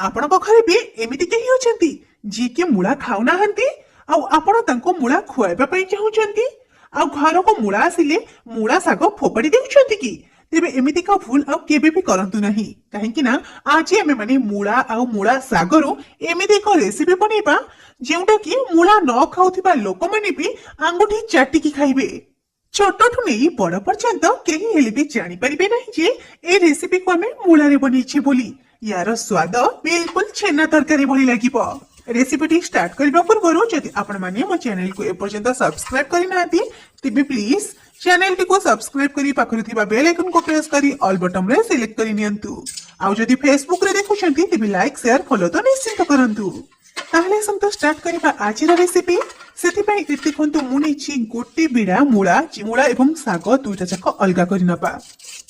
ଆପଣଙ୍କ ଘରେ ବି ଏମିତି କେହି ଅଛନ୍ତି ଯିଏକି ମୂଳା ଖାଉନାହାନ୍ତି ଆଉ ଆପଣ ତାଙ୍କୁ ମୂଳା ଖୁଆଇବା ପାଇଁ ଚାହୁଁଛନ୍ତି ଆଉ ଘରକୁ ମୂଳା ଆସିଲେ ମୂଳା ଶାଗ ଫୋପାଡ଼ି ଦେଉଛନ୍ତି କି? ତେବେ ଏମିତିକା ଭୁଲ ଆଉ କେବେ ବି କରନ୍ତୁ ନାହିଁ, କାହିଁକି ନା ଆଜି ଆମେ ମାନେ ମୂଳା ଆଉ ମୂଳା ଶାଗରୁ ଏମିତି ଏକ ରେସିପି ବନେଇବା ଯେଉଁଟା କି ମୂଳା ନ ଖାଉଥିବା ଲୋକମାନେ ବି ଆଙ୍ଗୁଠି ଚାଟିକି ଖାଇବେ। ଛୋଟଠୁ ନେଇ ବଡ ପର୍ଯ୍ୟନ୍ତ କେହି ହେଲେ ବି ଜାଣିପାରିବେ ନାହିଁ ଯେ ଏ ରେସିପିକୁ ଆମେ ମୂଳାରେ ବନେଇଛେ ବୋଲି। ୟାର ସ୍ୱାଦ ବିଲକୁଲ ଛେନା ତରକାରୀ ଭଳି ଲାଗିବ। ରେସିପିଟି ଷ୍ଟାର୍ଟ କରିବା ପୂର୍ବରୁ ଯଦି ଆପଣମାନେ ମୋ ଚ୍ୟାନେଲକୁ ଏପର୍ଯ୍ୟନ୍ତ ସବସ୍କ୍ରାଇବ କରିନାହାନ୍ତି ତେବେ ପ୍ଲିଜ ଚ୍ୟାନେଲଟିକୁ ସବସ୍କ୍ରାଇବ କରି ପାଖରେ ଥିବା ବେଲ ଆଇକନକୁ ପ୍ରେସ୍ କରି ଅଲ୍ ବଟନରେ ସିଲେକ୍ଟ କରି ନିଅନ୍ତୁ। ଆଉ ଯଦି ଫେସବୁକରେ ଦେଖୁଛନ୍ତି ତେବେ ଲାଇକ୍ ସେୟାର ଫଲୋ ତ ନିଶ୍ଚିତ କରନ୍ତୁ। ତାହେଲେ ଆସନ୍ତୁ ଷ୍ଟାର୍ଟ କରିବା ଆଜିର ରେସିପି। ସେଥିପାଇଁ ଦେଖନ୍ତୁ ମୁଁ ନେଇଛି ଗୋଟେ ବିଡ଼ା ମୂଳା ଏବଂ ଶାଗ ଦୁଇଟା ଯାକ ଅଲଗା କରି ନେବା।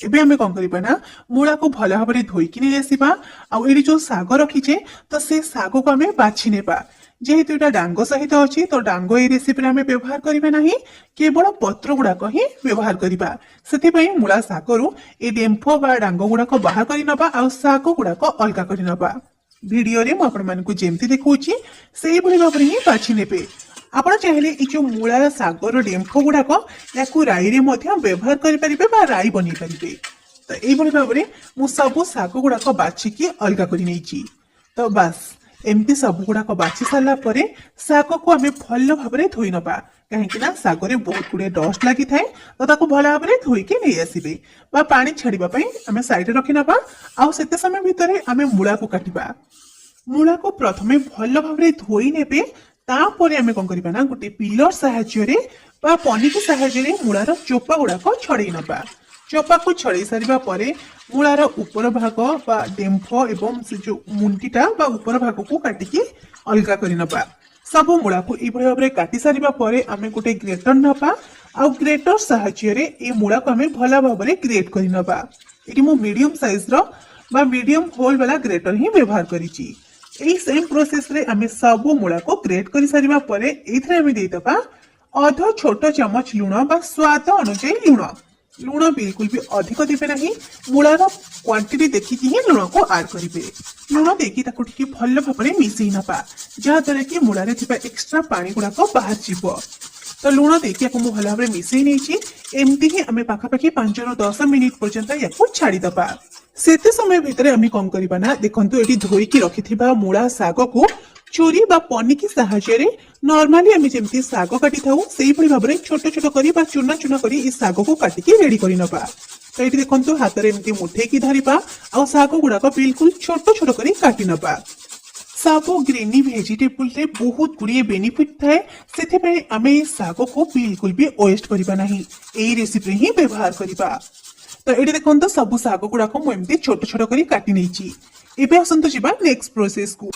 ଏବେ ଆମେ କଣ କରିବା ନା ମୂଳାକୁ ଭଲ ଭାବରେ ଧୋଇକି ନେଇ ଆସିବା ଆଉ ଏଠି ଯୋଉ ଶାଗ ରଖିଛେ ତ ସେ ଶାଗକୁ ଆମେ ବାଛି ନେବା। ଯେହେତୁ ଏଟା ଡାଙ୍ଗ ସହିତ ଅଛି ତ ଡାଙ୍ଗ ଏଇ ରେସିପିରେ ଆମେ ବ୍ୟବହାର କରିବା ନାହିଁ, କେବଳ ପତ୍ର ଗୁଡାକ ହିଁ ବ୍ୟବହାର କରିବା। ସେଥିପାଇଁ ମୂଳା ଶାଗରୁ এই ଡେମ୍ଫ ବା ଡାଙ୍ଗ ଗୁଡାକ ବାହାର କରି ନେବା ଆଉ ଶାଗ ଗୁଡାକ ଅଲଗା କରି ନେବା। ଭିଡିଓରେ ମୁଁ ଆପଣମାନଙ୍କୁ ଯେମିତି ଦେଖାଉଛି ସେଇଭଳି ଭାବରେ ହିଁ ବାଛି ନେବେ। ଆପଣ ଚାହିଁଲେ ଏଇ ଯୋଉ ମୂଳା ଶାଗର ଡେମ୍ଫ ଗୁଡାକ ୟାକୁ ରାଇରେ ମଧ୍ୟ ବ୍ୟବହାର କରିପାରିବେ ବା ରାଇ ବନେଇ ପାରିବେ। ତ এইଭଳି ଭାବରେ ମୁଁ ସବୁ ଶାଗ ଗୁଡାକ ବାଛିକି ଅଲଗା କରି ନେଇଛି। ତ ବାସ୍ ଏମିତି ସବୁ ଗୁଡାକ ବାଛି ସାରିଲା ପରେ ଶାଗକୁ ଆମେ ଭଲ ଭାବରେ ଧୋଇ ନେବା, କାହିଁକି ନା ଶାଗରେ ବହୁତ ଗୁଡିଏ ଡଷ୍ଟ ଲାଗିଥାଏ। ତ ତାକୁ ଭଲ ଭାବରେ ଧୋଇକି ନେଇ ଆସିବେ ବା ପାଣି ଛାଡିବା ପାଇଁ ଆମେ ସାଇଡରେ ରଖିନେବା। ଆଉ ସେତେ ସମୟ ଭିତରେ ଆମେ ମୂଳାକୁ କାଟିବା। ମୂଳାକୁ ପ୍ରଥମେ ଭଲ ଭାବରେ ଧୋଇ ନେବେ, ତାପରେ ଆମେ କଣ କରିବା ନା ଗୋଟେ ପିଲର ସାହାଯ୍ୟରେ ବା ପନିକି ସାହାଯ୍ୟରେ ମୂଳାର ଚୋପା ଗୁଡାକ ଛଡେଇ ନେବା। ଚୋପାକୁ ଛଡେଇ ସାରିବା ପରେ ମୂଳାର ଉପର ଭାଗ ବା ଡେମ୍ଫ ଏବଂ ସେ ଯୋଉ ମୁଣ୍ଡିଟା ବା ଉପର ଭାଗକୁ କାଟିକି ଅଲଗା କରି ନେବା। ସବୁ ମୂଳାକୁ ଏଇଭଳି ଭାବରେ କାଟି ସାରିବା ପରେ ଆମେ ଗୋଟେ ଗ୍ରେଟର ନେବା ଆଉ ଗ୍ରେଟର ସାହାଯ୍ୟରେ এই ମୂଳାକୁ ଆମେ ଭଲ ଭାବରେ ଗ୍ରେଟ କରି ନେବା। ଏଠି ମୁଁ ମିଡିୟମ ସାଇଜର ବା ମିଡିୟମ ହୋଲ ବାଲା ଗ୍ରେଟର ହିଁ ବ୍ୟବହାର କରିଛି। এই সেম প্রসেসরে আমি সবু মূলাকে গ্রেট করে সারিবা পরে এইথরে আমি দেইদবা অধ ছোট চামচ লুণ বা স্বাদ অনুযায়ী লুণ। লুণ বিলকুল भी अधिक देबे नहीं, মূলার क्वांटिटी देखिकी ही लुण को आड करिवे। लुण देकी ताको टिके भल भाबरे मिसेई नबा, जहा द्वारा कि মূলারে थिबा एक्स्ट्रा पानी गुडाको बाहर जिवो। तो लुण देखि याको मु भल भाबरे मिसेई नेछि। एमती ही आमे पाखापाखि 5 ରୁ 10 मिनिट पर्यंत याको छाड़ी दबा। सेते समय भितरे आमे कौन करिबा ना देखंतु एटी धोईकी रखिथिबा मूळा शाग को छुरी बा पनिकी साहाय्य नॉर्मली आमे जेमती शाग काटी थाउ सेही भली भाबरे छोट छोट करी बा चुना चुना करी ई शाग को काटिकी रेडी करि नबा। तो एटी देखंतु हातरे एमती मुठेकी धरिबा आ शाग गुडाक बिल्कुल छोट छोट करी काटी नबा। सब ग्रेनी भेजिटेबल रे बहुत गुड़िए बेनिफिट थाए, सेथिपई आमे ई शाग को बिल्कुल भी वेस्ट करिबा नाही, एई रेसिपी ही व्यवहार करिबा। तो ये देखो सब शाग गुड़ाक मुझे छोट छोट कर काटी नहीं। एबे आसंतु जिबा नेक्स्ट प्रोसेस को।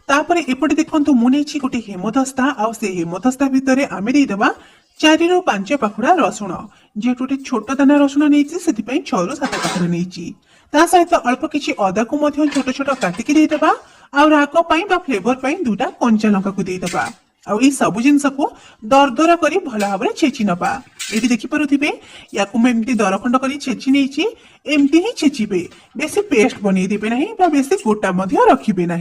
तापरे एपटे देखंतु मु नेछि गोटे हेमदस्ता आ से हेमदस्ता भितरे आमे देई देबा 4 ରୁ 5 पाखुड़ा रसुण। जेहेतु गोटे छोट दाना रसुण नेछि सेतिपई 6 ରୁ 7 पाखुड़ा नेछि। ता सहित अल्प किछि अदा को मध्य छोट छोट काटिकी देई देबा आ राग पई बा फ्लेवर पई दुटा कंचा लंका को देई देबा। आई सब जिनस को दरदरा कर भल भाव छेची नवा। ये देखिपे या एमती दरखंड कर छेची नहीं एमती ही छेचिबे, बेसी पेस्ट बनईदेवे ना बेसी गोटा रखिबे ना।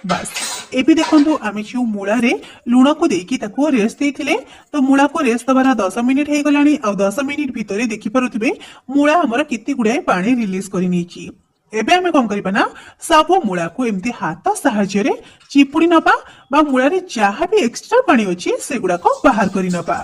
बस एबे देखंतु आमे जो मूला रे लुण को देकी ताको रेस्ट देइथिले तो मूला को रेस्ट दबार 10 मिनिट हे गलानी। आ 10 मिनिट भितरे देखि पारुथिबे मूला हमर किति गुडे पानी रिलीज करि नेछि। एबे आमे कोन करिबा ना सब मूला को एमती हाथ सहाय्य रे चिपुड़ी नबा बा मूला रे जहा भी एक्स्ट्रा पानी अछि सेगुडा को बाहर करि नबा।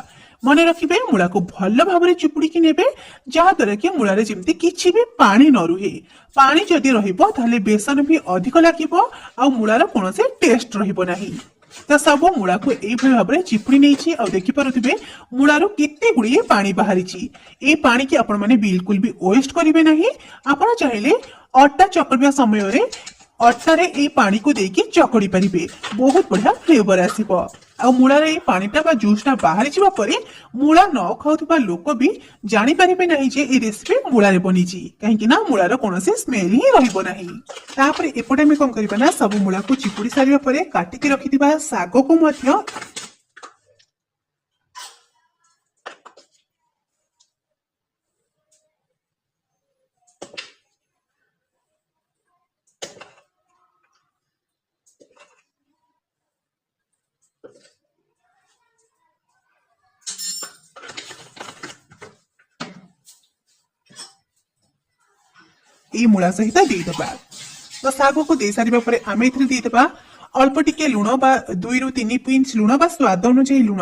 मन रखिबे मूला को भल भाव चिपुड़ी कि नेबे जहा द्वारा कि मूला रे जेमती किछि भी पानी न रुहे। पानी जदि रहिबो ताले बेसन भी अधिक लागिबो आ मूलार कोनोसे टेस्ट रहिबो नाही। तो सब मूला को एई भाव में चिपुड़ी नहीं आ देखि पारुथिबे मूलार केते गुड़िए पानी बाहरी। ए पानी की आपण माने बिल्कुल भी वेस्ट करिवे नाही। आपण चाहिले अट्टा चकड़िया समय रे अट्टारे ए पानी को देकी चकड़ी पारिबे, बहुत बढ़िया फ्लेवर आसीबो। आ मूलार ए पानीटा बा जूसटा बाहरी जिबा परे मूला न खाउथिबा लोक भी जानि पारिबे नाही जे ए रेसिपी मूला रे बनिची, काहेकि ना मूलार कोनोसी स्मेल ही रहिबो नाही। तापरे एपटे में कोन करबा ना सब मूला को चिपुड़ी सारिबा परे काटी के रखिदिबा सागो को मध्य ए मूला सहित देदेबा। तो सागो को दे सारिबा परे आमे इथरे देदेबा अल्प टिके लुण बा 2 रु 3 पिंच लुण बा स्वाद अनुसार लुण,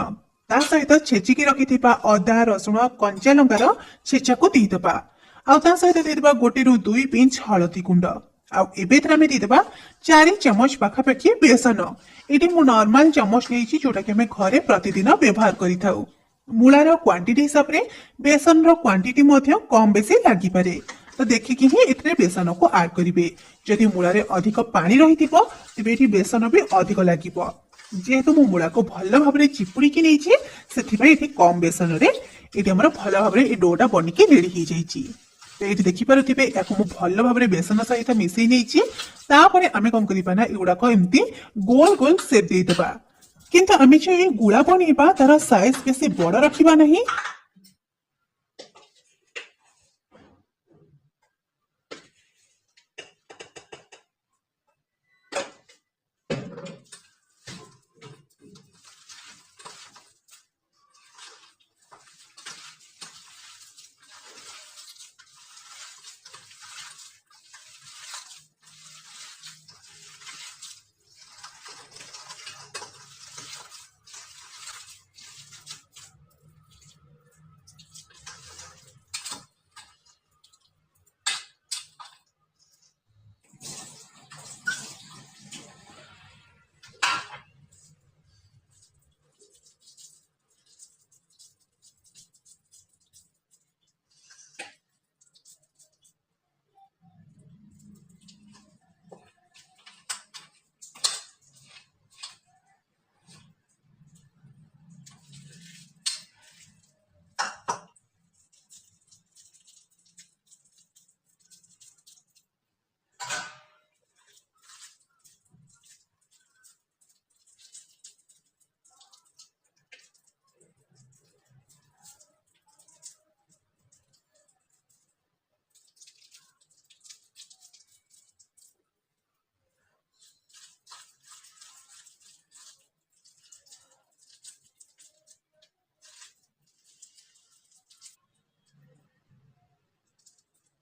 ता सहित छेचिकी रखिथिबा अदा रसुण कंचा लंकार छेचा को देदेबा। आ ता सहित देदेबा 1 रु 2 पिंच हळदी गुंड। आ एबे थरा में देदेबा 4 चमच पाखापाखि बेसन। एटी मु नॉर्मल चमच नेछि जोटा कि हमें घरे प्रतिदिन व्यवहार करिथाउ। मूलार क्वांटिटी हिसाब रे बेसन रो क्वांटिटी मध्य कम बेसी लागि पारे, तो देखिकी ही इतने बेसन को ऐड करिवे। जदि मूला रे अधिक पानी रहिथिबो तेबे एठी बेसन भी अधिक लागिबो। जेहेतु मु मूला को भल भाव रे चिपुड़ी कि नेछि सेथिबा एठी कम बेसन रे एठी हमर भल भाव रे ए डोटा बनि के रेडी हे जाईछि। तो एठी देखि पारुथिबे याको मु भल भाव रे बेसन सहित मिसई नेछि। तापरे आमे कोन करिबा ना एगुडा को एम्ति गोल गोल शेप देइ देबा। किंतु आमे जे ए गुळा बनिबा तार साइज बेसी बड़ रखिबा नाही।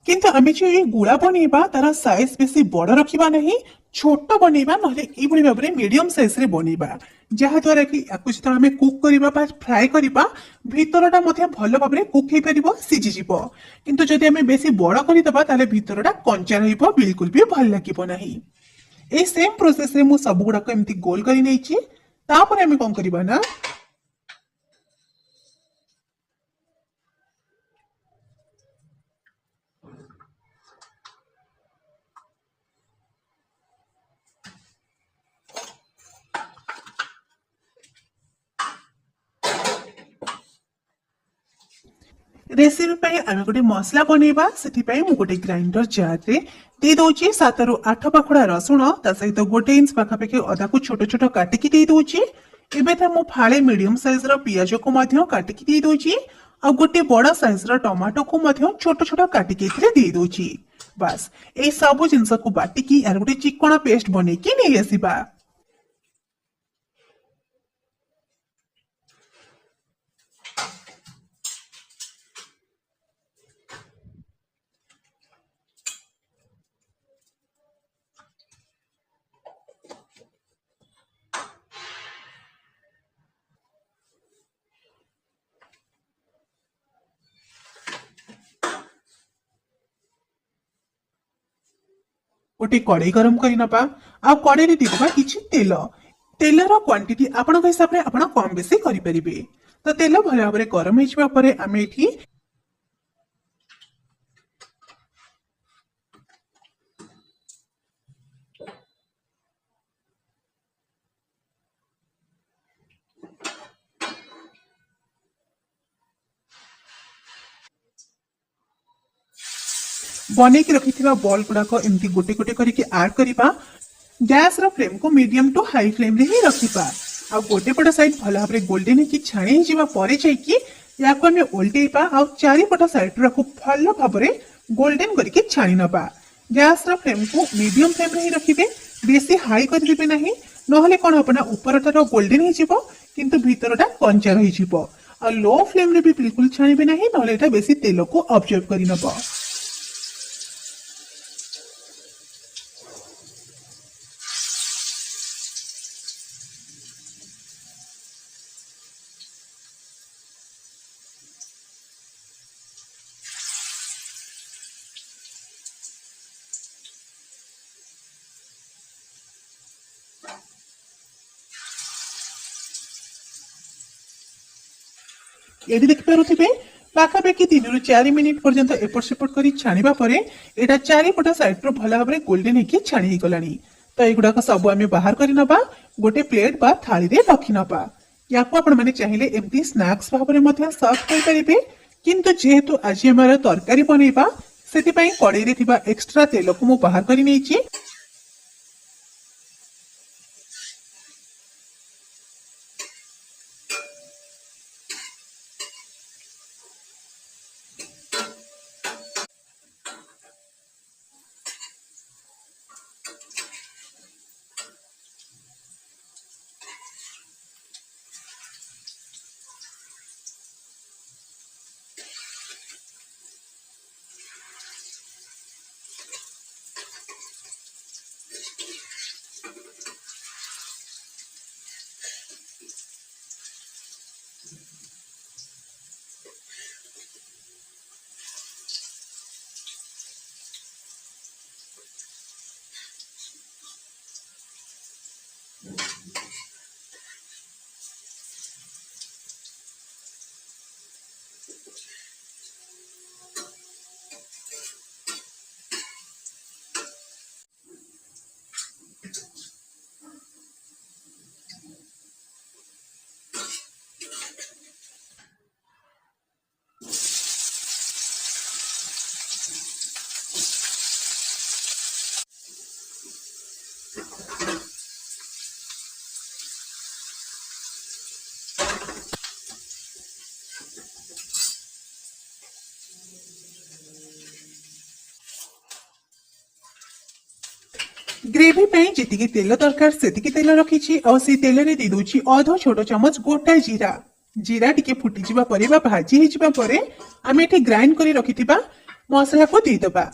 किंतु आमे जो ये गुड़ा बनैबा तार साइज बेसी बड़ रखिबा नहीं, छोट बनैबा नहले एई भली भाबरे मीडियम साइज रे बनैबा, जहा द्वारा कि याकु जत आमे कुक करिबा बा फ्राई करिबा भितरटा मध्ये भलो भाबरे कुक हे परिबो, सिझि जिवो। किंतु जदि आमे बेसी बड़ करि दबा ताले भितरटा कंचा रहिबो, बिल्कुल भी भल लागिबो नहीं। ए सेम प्रोसेस रे मु सब गुडा को एम्ति गोल करि नैछि। तापर आमे कोन करिबा ना रेसिपी पे आमे गोटे मसला बनैबा। सेठी पे मु गोटे ग्राइंडर जार रे दे दोची 7 रु 8 पाखुड़ा रसुण, ता सहित 1 इंच पाखापाखि अदा को छोट छोट काटिकी दे दोची। एबे तो मु फाळे मीडियम साइज रो पियाज को मध्य काटिकी दे दोची आ गोटे बड़ साइज रो टमाटो को मध्य छोट छोट काटिकी एथिरे दे दोची। बस ए सब जिंस को बाटिकी यार गोटे चिकन पेस्ट बनेकी नहीं आसीबा। गोटे कड़े गरम कर नबा आ कड़े रे देबा किछि तेल। तेलर क्वांटिटी आपनक हिसाब रे आपण कम बेसी करि परिबे। तो तेल भले भाबरे गरम हिजबा परे आमे एठी बनेकी रखिथिबा बॉल गुड़ाक एमती गोटे गोटे करके ऐड करिबा। गैस रो फ्लेम को मीडियम टू हाई फ्लेम रे ही रखिबा। आ गोटे पट साइड भल भाबरे गोल्डन की छाणी हिजिबा परे जाईकी याको हमें उल्टेइबा आ चारि पट साइड रो खूब भल भाबरे गोल्डन करके छाणी नबा। गैस रो फ्लेम को मीडियम फ्लेम रे ही रखिबे, बेसी हाई कर दिबे नाही, नहले कोन अपना ऊपरटा गोल्डन हिजिबो किंतु भीतरटा कंचा रहि जिवो। आ लो फ्लेम रे भी बिल्कुल छाणीबे नाही, नहले एटा बेसी तेल को ऑब्जर्व करि नबो। एडी देखि पारुथिबे पाखापाखि 3 रु 4 मिनिट पर्यंत एपट सेपट करी छाणीबा परे एटा चारिपट साइड रो भल भाबरे गोल्डन हेकी छाणी हे गलानी। तो एगुडा सब आमे बाहर करि नबा, गोटे प्लेट बा थाली रे रखि नबा। याको आपण माने चाहिले एमती स्नैक्स भाबरे मध्ये सर्व करि परिबे, किंतु जेहेतु आज हमर तरकारी बनेबा सेति पई कड़ाई रे थिबा एक्स्ट्रा तेल को मु बाहर करि नेछि। ग्रेवी पे जितिकी तेल दरकार सेतिकी तेल रखिछि और से तेल रे दे दोछि आधा छोट चमच गोटा जीरा। जीरा टिके फुटी जिबा परे बा भाजी हि जिबा परे आमे एठी ग्राइंड करी रखिथिबा मसला को दे दबा।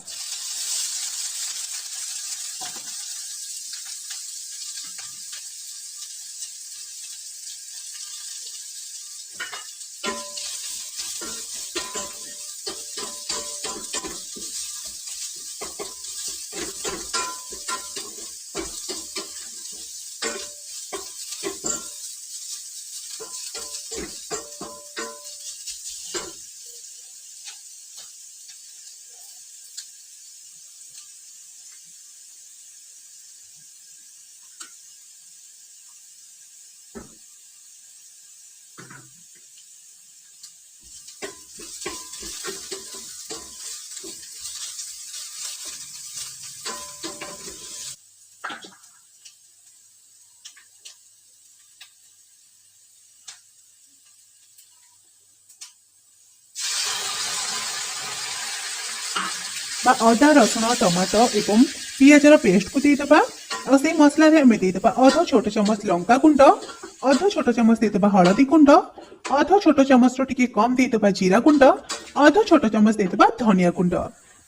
बा अदा रसुण टमाटो एवं पियाजर पेस्ट को देदेबा और से मसला रे हमें देदेबा अध छोट चमच लंका गुंड अध छोट चमच देदेबा हळदी गुंड अध छोट चमच रो टिके कम देदेबा जीरा गुंड अध छोट चमच देदेबा धनिया गुंड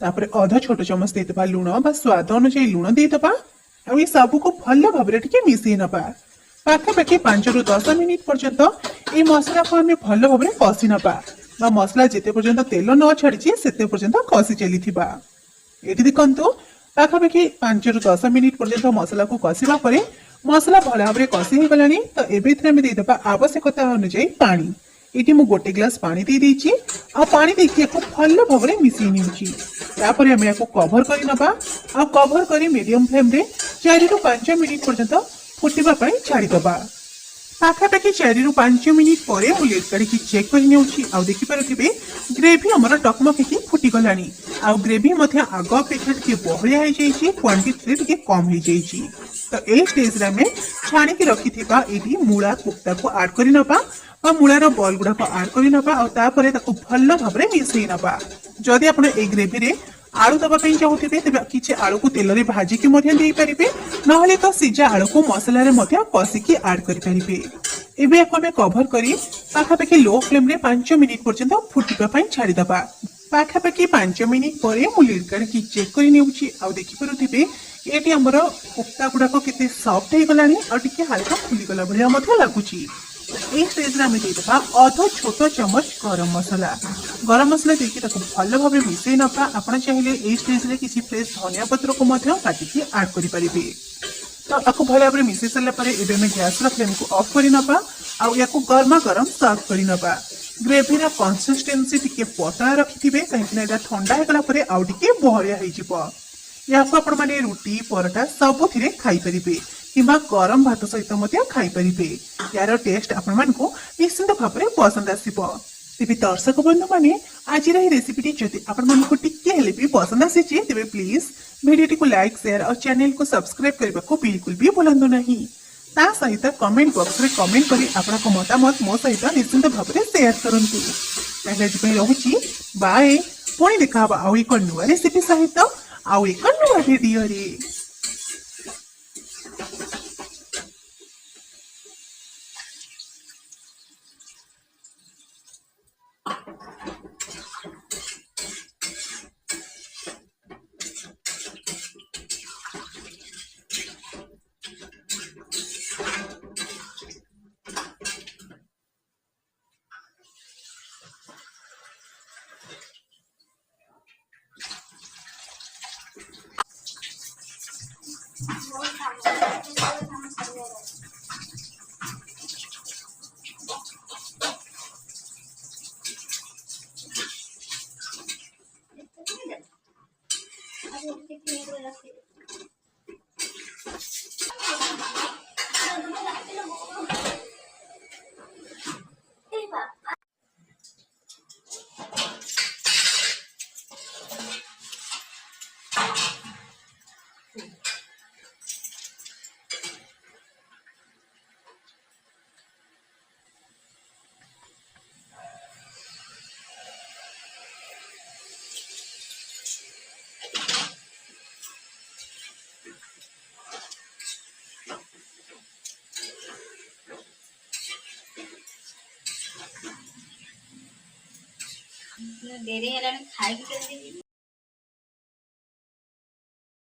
तापर अध छोट चमच देदेबा लुण बा स्वाद अनुसार लुण देदेबा और ये सब को भल भाव टिके मिसई नबा पाखापाखि 5 रु 10 मिनिट पर्यंत ये मसला को आम भल भाव कषि नबा बा मसला जिते पर्यंत तेल न छाड़ी सेते पर्यंत कषि चली ये देखु पाखापाखि 5 रु 10 मिनिट पर्यंत मसला को कषिबा परे मसला भल भाव कषि हो गलानी तो एबे देदेबा आवश्यकता अनुसार पानी ये मु गोटे ग्लास पानी दे देछि आ पानी देखि भल भाव मिसई नेउछि तापर हम याको कवर करि नबा आ कवर करी मीडियम फ्लेम रे 4 रु 5 मिनिट पर्यंत फुटिबा पई छाड़ी दबा पाखापाखि 4 रु 5 मिनिट पर लिड काढ़ी चेक कर देखिपे ग्रेवी आमर टकमकी फुटी गलानी आउ ग्रेवी आग अपेक्षा टे बहलिया क्वांटिटी टे कम हो जाइए तो ये स्टेज रे आम छाणिकी रखी मूला कोफ्ता को आड कर नबा मूलार बल गुड़ाक आड कर नबा और भल भाव मिसई नबा जदि आप ग्रेवी रे आलू दवाई चाहूथे तेज किसी आलू को तेल में भाजिकी पारे ना तो सीजा आलू को मसला कषिकी आड करें एवं कभर कर पाखापाखि लो फ्लेम रे 5 मिनिट पर्यंत फुटापी छाड़ीदबा पाखापाखि 5 मिनिट पर लिड काढ़ी चेक कर देखिपे ये आमर कोफ्ता गुड़ाक के सफ्ट हो गलानी और हल्का फुलीगला भाया लगुच ये स्टेज में देदेबा अध छोट चमच गरम मसला देखिए भल भाव मिसई नबा आपड़ चाहिए ये स्टेज में किसी फ्रेश धनिया पत्र को काटिकी आड करें तो आपको भल भाव मिसई सारापर एवं गैस फ्लेम को ऑफ कर नबा या गरमा गरम सर्व कर नबा ग्रेवी कंसिस्टेंसी टिके पतला रखिथे कहीं ठंडा होगला आउ टिके बहलिया या रुटी परोटा सब खाईपर कि गरम भात सहित खाईपर यार टेस्ट आपण निश्चिंत भाव में पसंद आसो तेज दर्शक बंधु मैंने आज रेसिपी जदि आपको टिके पसंद आसी तेज प्लीज वीडियो को लाइक शेयर और चैनल को सब्सक्राइब करने को बिल्कुल भी भूलु नहीं ता सहित कमेंट बॉक्स में कमेंट करी आपन मतामत मो सहित निश्चिंत भाव में शेयर करूँ रोची बाय पुणी देखा आउ एक नुआ रेसिपी सहित आउ एक नुआ वीडियो रे। डेरी है खाई